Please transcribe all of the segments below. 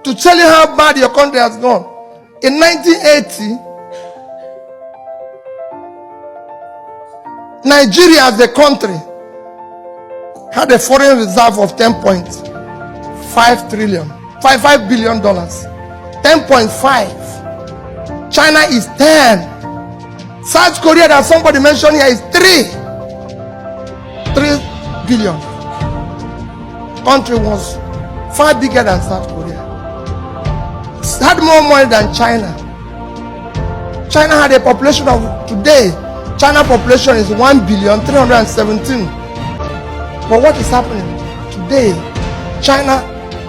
To tell you how bad your country has gone. In 1980, Nigeria as a country had a foreign reserve of 10.5 trillion, $5 billion. 10.5. China is 10. South Korea that somebody mentioned here is 3 billion. Country was far bigger than South Korea. Had more money than China. China had a population of today. China population is 1,317,000,000. But what is happening today? China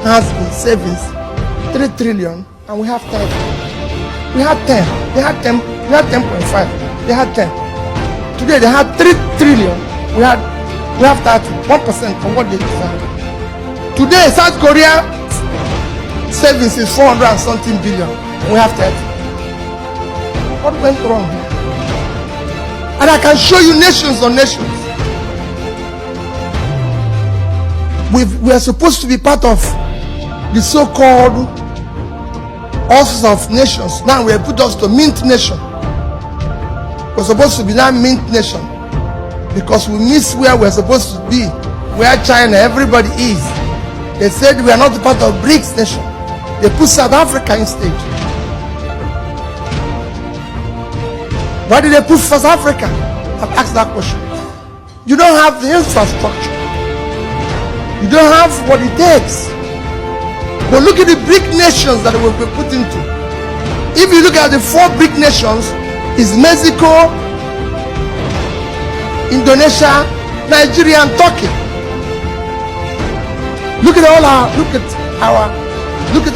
has in savings 3 trillion, and we have 10. We had 10. They had 10. We had 10.5. They had 10. Today they had 3 trillion. We have 30. 1% of what they deserve. Today South Korea savings is 400 and something billion. We have 30. What went wrong here? And I can show you nations on nations. We are supposed to be part of the so-called office of nations. Now we have put us to mint nation. We're supposed to be that mint nation because we miss where we're supposed to be, where China, everybody is. They said we are not part of BRICS nation. They put South Africa instead. Why did they put South Africa? I've asked that question. You don't have the infrastructure. You don't have what it takes. But look at the BRIC nations that we were put into. If you look at the 4 BRIC nations, is Mexico, Indonesia, Nigeria, and Turkey. Look at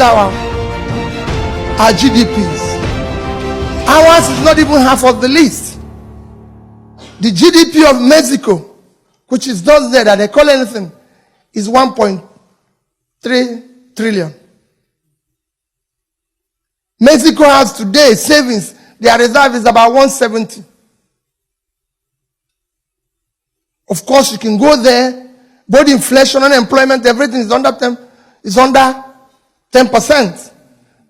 our GDPs. Ours is not even half of the list. The GDP of Mexico, which is not there that they call anything, is 1.3 trillion. Mexico has today savings. Their reserve is about 170. Of course, you can go there. Both inflation, unemployment, everything is under 10%.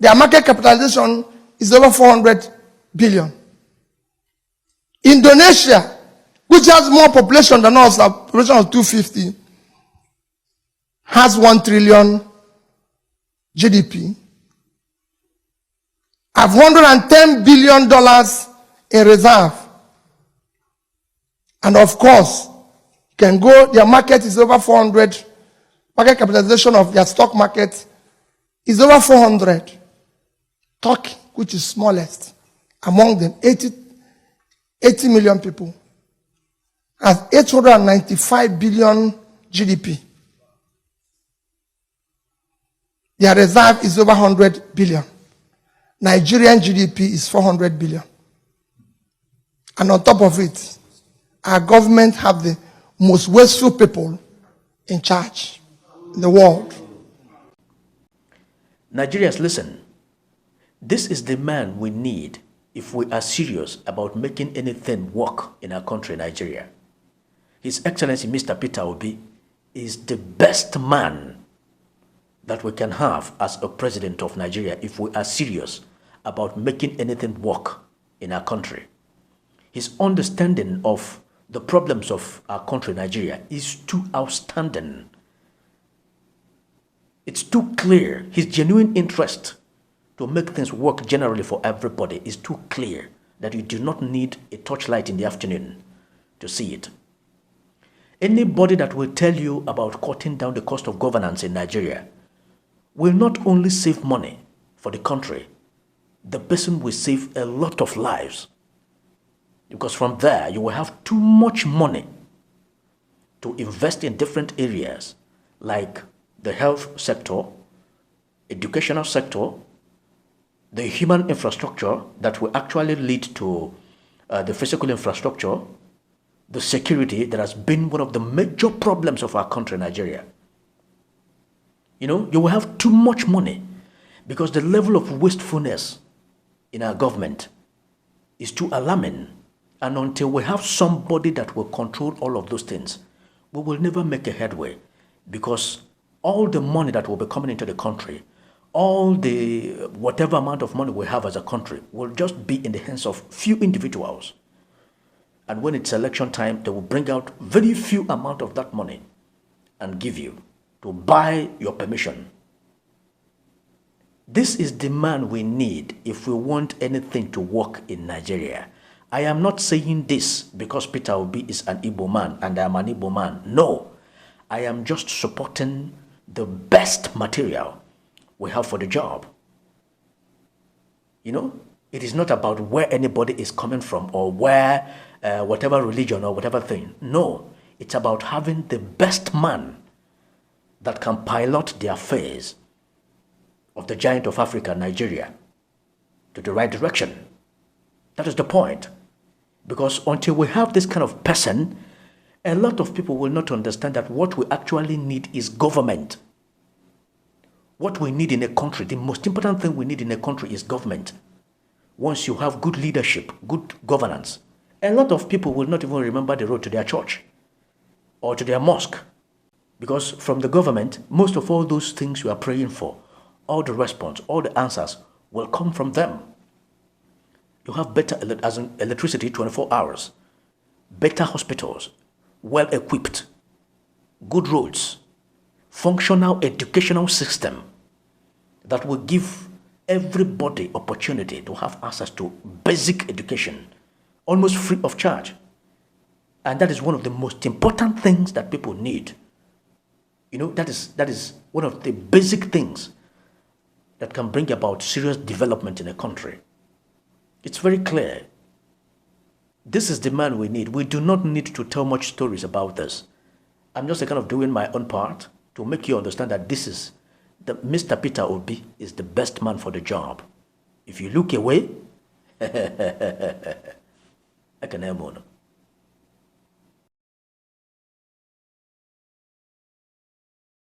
Their market capitalization is over 400 billion. Indonesia, which has more population than us, a population of 250, has 1 trillion GDP. Have $110 billion in reserve. And of course, can go, their market is over 400. Market capitalization of their stock market is over 400. Turkey, which is smallest among them, 80 million people, has 895 billion GDP. Their reserve is over 100 billion. Nigerian GDP is 400 billion. And on top of it, our government have the most wasteful people in charge in the world. Nigerians, listen. This is the man we need if we are serious about making anything work in our country, Nigeria. His Excellency Mr. Peter Obi is the best man that we can have as a president of Nigeria if we are serious about making anything work in our country. His understanding of the problems of our country, Nigeria, is too outstanding. It's too clear. His genuine interest to make things work generally for everybody is too clear that you do not need a torchlight in the afternoon to see it. Anybody that will tell you about cutting down the cost of governance in Nigeria will not only save money for the country, the person will save a lot of lives. Because from there, you will have too much money to invest in different areas like the health sector, educational sector, the human infrastructure that will actually lead to the physical infrastructure, the security that has been one of the major problems of our country, Nigeria. You know, you will have too much money because the level of wastefulness in our government is too alarming. And until we have somebody that will control all of those things, we will never make a headway, because all the money that will be coming into the country all the whatever amount of money we have as a country will just be in the hands of few individuals. And when it's election time, they will bring out very few amount of that money and give you to buy your permission. This is the man we need if we want anything to work in Nigeria. I am not saying this because Peter Obi is an Igbo man and I am an Igbo man. No, I am just supporting the best material we have for the job. You know, it is not about where anybody is coming from or where, whatever religion or whatever thing. No, it's about having the best man that can pilot the affairs of the giant of Africa, Nigeria, to the right direction. That is the point. Because until we have this kind of person, a lot of people will not understand that what we actually need is government. What we need in a country, the most important thing we need in a country is government. Once you have good leadership, good governance, a lot of people will not even remember the road to their church or to their mosque. Because from the government, most of all those things you are praying for, all the response, all the answers will come from them. You have better electricity 24 hours, better hospitals, well-equipped, good roads, functional educational system that will give everybody opportunity to have access to basic education, almost free of charge. And that is one of the most important things that people need. You know, that is one of the basic things that can bring about serious development in a country. It's very clear. This is the man we need. We do not need to tell much stories about this. I'm just kind of doing my own part to make you understand that this is the Mr. Peter Obi is the best man for the job. If you look away, I can